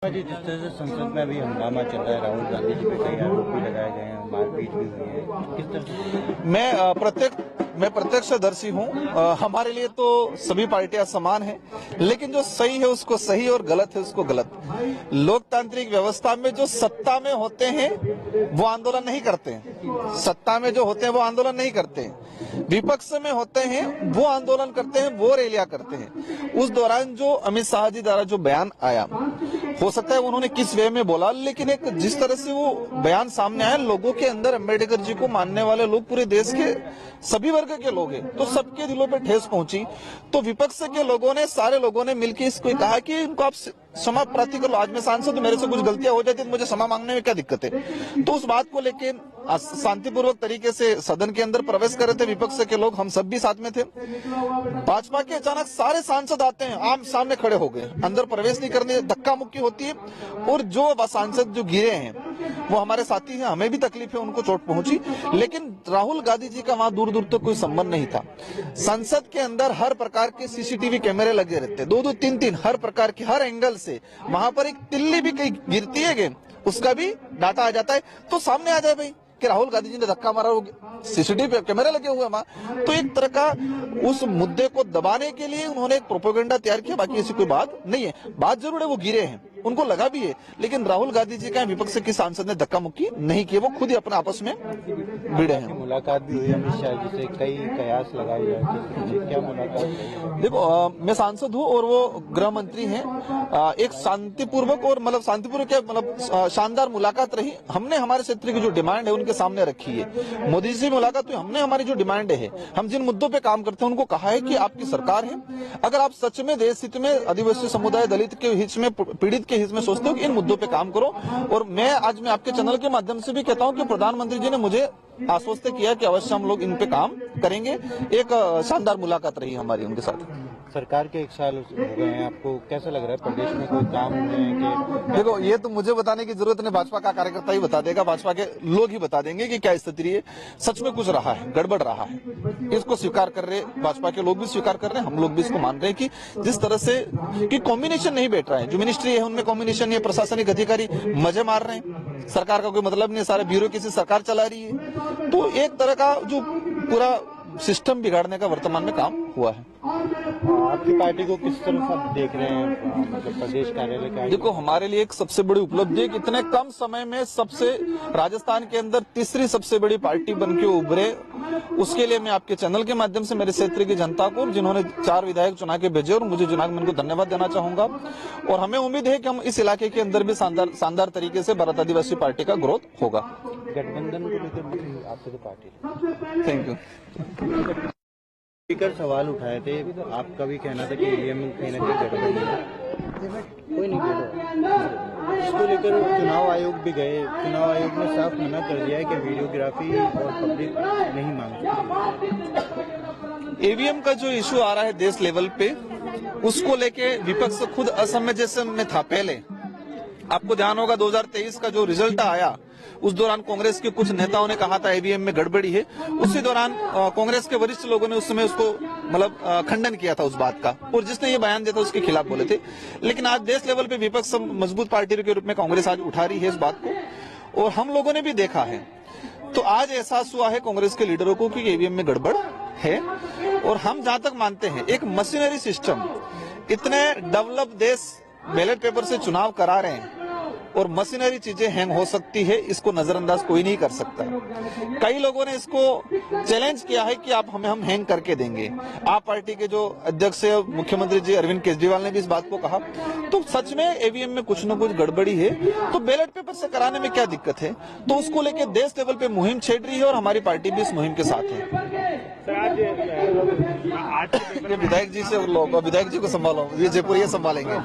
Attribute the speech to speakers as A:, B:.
A: जी, जिस तरह से संसद में अभी हंगामा चल रहा है, राहुल गांधी जी पे कई आरोप भी लगाए गए हैं, मारपीट भी हुई है, किस तरह से?
B: मैं प्रत्यक्षदर्शी हूँ। हमारे लिए तो सभी पार्टियां समान हैं, लेकिन जो सही है उसको सही और गलत है उसको गलत। लोकतांत्रिक व्यवस्था में जो सत्ता में होते हैं वो आंदोलन नहीं करते हैं, सत्ता में जो होते हैं वो आंदोलन नहीं करते हैं, विपक्ष में होते हैं वो आंदोलन करते हैं, वो रैलियां करते हैं। उस दौरान जो अमित शाह जी द्वारा जो बयान आया, हो सकता है उन्होंने किस वे में बोला, लेकिन एक जिस तरह से वो बयान सामने आया, लोगों के अंदर अम्बेडकर जी को मानने वाले लोग पूरे देश के सभी वर्ग के लोग हैं, तो सबके दिलों पे ठेस पहुंची। तो विपक्ष के लोगों ने, सारे लोगों ने मिलकर इसको कहा कि इनको आप क्षमा प्रार्थी कर लो। आज मैं सांसद, मेरे से कुछ गलतियां हो जाती है तो मुझे क्षमा मांगने में क्या दिक्कत है। तो उस बात को लेके शांतिपूर्वक तरीके से सदन के अंदर प्रवेश कर रहे थे विपक्ष के लोग, हम सब भी साथ में थे। भाजपा के अचानक सारे सांसद आते हैं, आम सामने खड़े हो गए, अंदर प्रवेश नहीं करने, धक्का मुक्की होती है। और जो सांसद जो गिरे हैं वो हमारे साथी हैं, हमें भी तकलीफ है, उनको चोट पहुंची, लेकिन राहुल गांधी जी का वहां दूर दूर तक कोई संबंध नहीं था। संसद के अंदर हर प्रकार के सीसीटीवी कैमरे लगे रहते, दो दो तीन तीन, हर प्रकार के, हर एंगल से। वहां पर एक तिल्ली भी कहीं गिरती है उसका भी डाटा आ जाता है, तो सामने आ जाए भाई कि राहुल गांधी जी ने धक्का मारा, सीसीटीवी कैमरे लगे हुए वहां। तो एक तरह का उस मुद्दे को दबाने के लिए उन्होंने एक प्रोपेगेंडा तैयार किया, बाकी ऐसी कोई बात नहीं है। बात जरूर है, वो गिरे हैं, उनको लगा भी है, लेकिन राहुल गांधी जी का विपक्ष के सांसद ने धक्का मुक्की नहीं किया, वो खुद ही अपने आपस में भिड़े हैं।
A: मुलाकात भी हुई अमित शाह जी से, कई कयास लगाए जाए, क्या मुलाकात?
B: देखो, मैं सांसद हूँ और वो गृह मंत्री हैं। एक शांतिपूर्वक और शांतिपूर्वक क्या शानदार मुलाकात रही। हमने हमारे क्षेत्र की जो डिमांड है उनके सामने रखी है। मोदी जी से मुलाकात हुई, हमने हमारी जो डिमांड है, हम जिन मुद्दों पे काम करते हैं उनको कहा है कि आपकी सरकार है, अगर आप सच में देश हित में, आदिवासी समुदाय, दलित के हित में, पीड़ित के हित में सोचते हो कि इन मुद्दों पे काम करो। और मैं आपके चैनल के माध्यम से भी कहता हूं कि प्रधानमंत्री जी ने मुझे आश्वस्त किया कि अवश्य हम लोग इन पे काम करेंगे। एक शानदार मुलाकात रही हमारी उनके साथ।
A: सरकार के 1 साल हो गए हैं, आपको कैसा लग रहा है? प्रदेश में कोई काम हुए हैं कि?
B: देखो, ये तो मुझे बताने की जरूरत नहीं, भाजपा का कार्यकर्ता ही बता देगा, भाजपा के लोग ही बता देंगे कि क्या स्थिति है। सच में कुछ रहा है, गड़बड़ रहा है, इसको स्वीकार कर रहे, भाजपा के लोग भी स्वीकार कर रहे हैं, हम लोग भी इसको मान रहे हैं कि जिस तरह से कि कॉम्बिनेशन नहीं बैठ रहा है, जो मिनिस्ट्री है उनमें कॉम्बिनेशन नहीं है, प्रशासनिक अधिकारी मजे मार रहे हैं, सरकार का कोई मतलब नहीं, सारे ब्यूरोक्रेसी सरकार चला रही है। तो एक तरह का जो पूरा सिस्टम बिगाड़ने का वर्तमान में काम हुआ है।
A: आपकी पार्टी को किस तरह से देख रहे हैं, मतलब प्रदेश कार्यालय का?
B: देखो, हमारे लिए एक सबसे बड़ी उपलब्धि है कि इतने कम समय में सबसे राजस्थान के अंदर तीसरी सबसे बड़ी पार्टी बन के उभरे। उसके लिए मैं आपके चैनल के माध्यम से मेरे क्षेत्र की जनता को, जिन्होंने 4 विधायक चुना के भेजे और मुझे चुना, मैं उनको धन्यवाद देना चाहूंगा। और हमें उम्मीद है कि हम इस इलाके के अंदर भी शानदार तरीके से भारत आदिवासी पार्टी का ग्रोथ होगा।
A: गठबंधन को लेकर आपसे तो पार्टी।
B: Thank you.
A: स्पीकर सवाल उठाए थे, आपका भी कहना था कि ईवीएम में कहीं ना कहीं गड़बड़ी है, कोई नहीं बोला। इसको लेकर चुनाव आयोग भी गए, चुनाव आयोग ने साफ मना कर दिया है कि वीडियोग्राफी और पब्लिक नहीं मांगती।
B: ईवीएम का जो इशू आ रहा है देश लेवल पे, उसको लेके विपक्ष खुद असमंजस में था। पहले आपको ध्यान होगा 2023 का जो रिजल्ट आया, उस दौरान कांग्रेस के कुछ नेताओं ने कहा था ईवीएम में गड़बड़ी है। उसी दौरान कांग्रेस के वरिष्ठ लोगों ने उस समय उसको खंडन किया था उस बात का, और जिसने ये बयान दिया था उसके खिलाफ बोले थे। लेकिन आज देश लेवल पे विपक्ष मजबूत पार्टी के रूप में कांग्रेस आज उठा रही है इस बात को, और हम लोगों ने भी देखा है। तो आज एहसास हुआ है कांग्रेस के लीडरों को कि ईवीएम में गड़बड़ है। और हम जहां तक मानते हैं, एक मशीनरी सिस्टम, इतने डेवलप देश बैलेट पेपर से चुनाव करा रहे हैं और मशीनरी चीजें हैंग हो सकती है, इसको नजरअंदाज कोई नहीं कर सकता। कई लोगों ने इसको चैलेंज किया है कि हम हैंग करके देंगे। आप पार्टी के जो अध्यक्ष है मुख्यमंत्री जी अरविंद केजरीवाल ने भी इस बात को कहा। तो सच में ईवीएम में कुछ न कुछ गड़बड़ी है, तो बैलेट पेपर से कराने में क्या दिक्कत है। तो उसको लेकर देश लेवल पे मुहिम छेड़ रही है और हमारी पार्टी भी इस मुहिम के साथ है। विधायक जी से, विधायक जी को संभालो, ये जयपुर ये संभालेंगे।